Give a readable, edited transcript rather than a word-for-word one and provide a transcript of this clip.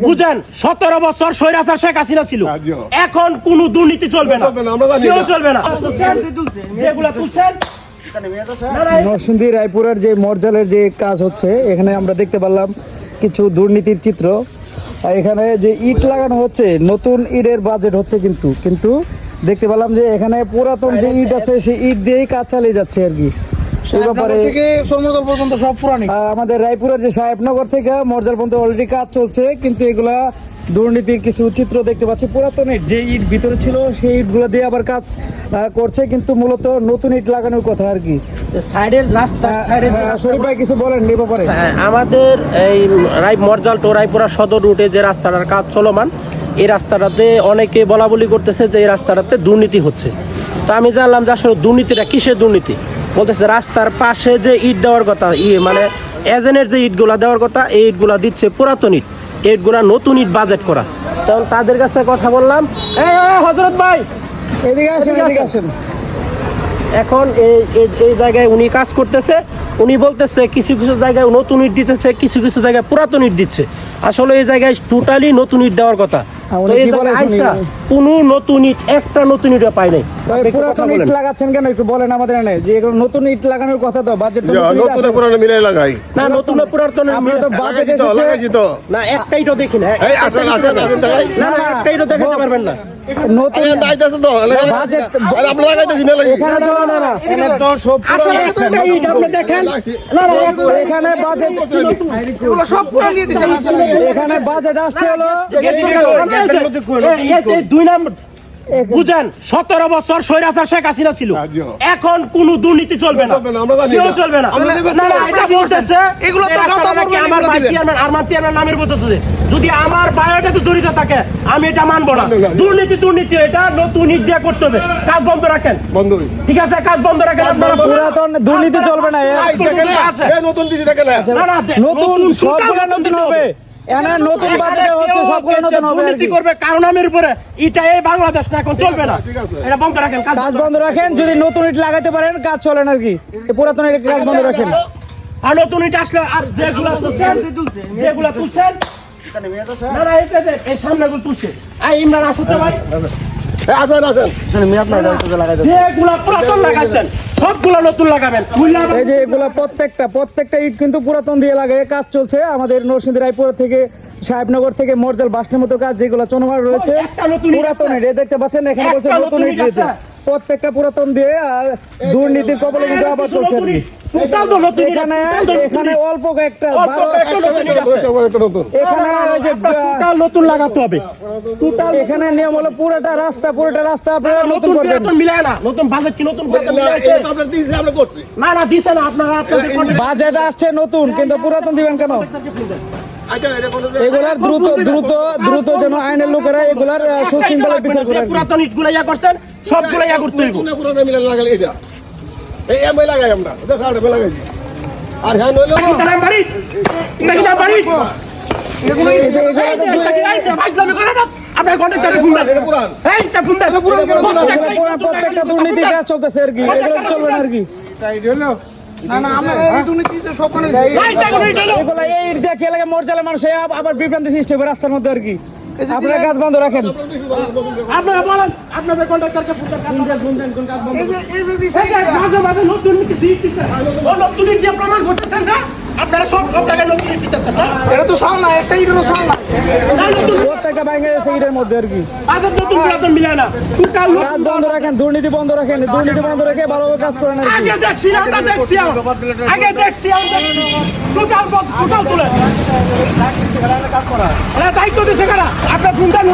বুঝেন 17 বছর স্বৈরাচার শেখ হাসিনা ছিল, এখন কোন দুর্নীতি চলবে না, কেউ চলবে না। যেগুলা তুলছেন নরসিংদী রায়পুরের যে মর্জালের যে কাজ হচ্ছে, এখানে আমরা দেখতে পারলাম কিছু দুর্নীতির চিত্র। এখানে যে ইট লাগানো হচ্ছে, নতুন ইটের বাজেট হচ্ছে, কিন্তু দেখতে পেলাম যে এখানে পুরাতন যে ইট আছে সেই ইট দিয়েই কাজ চালিয়ে যাচ্ছে আর কি। এই ব্যাপারে আমাদের রায়পুরের যে সাহেবনগর থেকে মর্জাল পর্যন্ত অলরেডি কাজ চলছে, কিন্তু এগুলা দুর্নীতির কিছু চিত্র দেখতে পাচ্ছি। পুরাতন ইট যে ইট ভিতরে ছিল সেই ইটগুলো দিয়ে আবার কাজ করছে, কিন্তু মূলত নতুন ইট লাগানোর কথা আর কি। সাইডের রাস্তা শরীফ ভাই কিছু বলেন এই ব্যাপারে। আমাদের এই মর্জাল টু রায়পুরা সদর রুটে যে রাস্তাটার কাজ চলমান, এই রাস্তাটাতে অনেকে বলা বলি করতেছে যে এই রাস্তাটাতে দুর্নীতি হচ্ছে। তো আমি জানলাম যে আসলে দুর্নীতিটা কিসের দুর্নীতি। বলতেছে রাস্তার পাশে যে ইট দেওয়ার কথা, মানে এজেন্টের যে ইটগুলা দেওয়ার কথা, এই ইটগুলা দিচ্ছে পুরাতন ইট, ইটগুলা নতুন ইট বাজেট করা। তখন তাদের কাছে কথা বললাম, হযরত ভাই এদিকে আসেন। এখন এই জায়গায় উনি কাজ করতেছে, উনি বলতেছে কিছু কিছু জায়গায় নতুন ইট দিতেছে, কিছু কিছু জায়গায় পুরাতন ইট দিচ্ছে। আসলে এই জায়গায় টোটালি নতুন ইট দেওয়ার কথা, কোন নতুন ইট, একটা নতুন ইট পাই নাই। পুরাতন ইট লাগাচ্ছেন কেন একটু বলেন আমাদের। যে এগুলো নতুন ইট লাগানোর কথা, তো বাজেট নতুন পুরানো মিলাই লাগাই না, নতুন পুরাতন আমরা তো বাজেট লাগাইছি তো না, একটাই তো দেখি না, এই আসেন না একটাই তো দেখাতে পারবেন না। নতুন দাইতাছে তো বাজেট আর আমরা লাগাইতেছি না লাগি এখানে তো না এখানে তো সব আসলে একটাই ইট আপনি দেখেন না, এখানে বাজেট এগুলো সব পুরান দিয়ে দিছে। এখানে বাজেট আসছে হলো এই 2 নম্বর। বুঝেন 17 বছর স্বৈরাচার শেখ হাসিনা ছিল, এখন কোন দুর্নীতি চলবে না, কেউ চলবে না। এটা বলতেছে এগুলো তো যত বড় আমার ভাই চেয়ারম্যান আর আমার চেয়ারম্যান নামের বলতেছে, যদি আমার বায়োটাতে জড়িত থাকে আমি এটা মানবো না। দুর্নীতি এটা নতুন ইট দিয়ে করতে হবে। কাজ বন্ধ রাখেন, ঠিক আছে, কাজ বন্ধ রাখেন। আপনারা পুরাতন দুর্নীতি চলবে না, নতুন দিদি দেখেন নতুন সবগুলো নতুন হবে। নতুন বাজেটে হচ্ছে সবগুলো নতুন হবে। দুর্নীতি করবে কারণ নামের উপরে, এটা এই বাংলাদেশ না, এখন চলবে না, এটা বন্ধ রাখেন, কাজ বন্ধ রাখেন। যদি নতুন ইট লাগাতে পারেন কাজ চলেন আর কি। পুরাতন ইট কাজ বন্ধ রাখেন। আর নতুন ইট আসলে আর যেগুলা তুলছেন না না, এই সামনেগুলো তুলছে। ইমরান আসতে ভাই যেগুলা পুরাতন লাগাইছেন সবগুলা নতুন লাগাবেন। এই যে এগুলা প্রত্যেকটা ইট কিন্তু পুরাতন দিয়ে লাগে কাজ চলছে। আমাদের নরসিংদী রায়পুর থেকে সাহেবনগর থেকে মর্জাল বাসনের মতো কাজ যেগুলো চনমার রয়েছে পুরাতন ইট দেখতে পাচ্ছেন। এখানে বলছে নতুন ইট দিয়েছে, প্রত্যেকটা পুরাতন দিয়ে দুর্নীতির কবলে কিন্তু আবার চলছে আর কি। এখানে অল্প কয়েকটা এখানে নতুন লাগাতে হবে। এখানে নিয়ম হলো পুরোটা রাস্তা আপনারা নতুন করবেন। মিলায় না, নতুন বাজেট কি নতুন না না দিছে না আপনারা। বাজেট আসছে নতুন, কিন্তু পুরাতন দিবেন কেন? এগুলার দ্রুত যেন আইনের লোকেরা এগুলার সুশৃঙ্খলার বিচার করে। পুরাতন ইটগুলা ইয়া করছেন, সবগুলা ইয়া করতে হইব। এই এমআই লাগাই আমরা ওটা লাগাইছি। আর হ্যাঁ নইলো বাড়ি এটা বাড়ি এগুলো আপনার কন্ট্রাক্টরে ফোন দেন, এই তা ফোন দেন। প্রত্যেকটা দুর্নীতি কাজ চলতেছে আর কি, এগুলো চলবে না আর কি। না না, আমরা এই দুর্নীতিতে সবখানে এগুলো এই দিয়ে কে লাগে মর্যালে মানুষ আবার বিভ্রান্তি সৃষ্টি হবে রাস্তার মধ্যে আর কি। আপনারা কাজ বন্ধ রাখেন। আপনারা বলেন আপনাদের কন্ট্রাক্টরকে ফোন দেন কোন কাজ বন্ধ। এই যে দিছে মাঝে মাঝে নতুন নীতি দিতেছেন, ও নতুন নীতি প্রমাণ করতেছেন না আপনারা সব জায়গায় নতুন নীতি দিতেছেন না। এটা তো সাল না, একটা ইটেরও সাল না। প্রত্যেকটা ব্যাংকে আছে ইটের মধ্যে আর কি। বাজার নতুন পুরাতন মিলায় না, টোটাল কাজ বন্ধ রাখেন, দুর্নীতি বন্ধ রাখেন, দুর্নীতি বন্ধ রেখে ভালোভাবে কাজ করেন আর কি। আগে দেখছি আমরা তুলে কাজ করা দায়িত্ব দিচ্ছে কারা? আপনার ফোন দেন।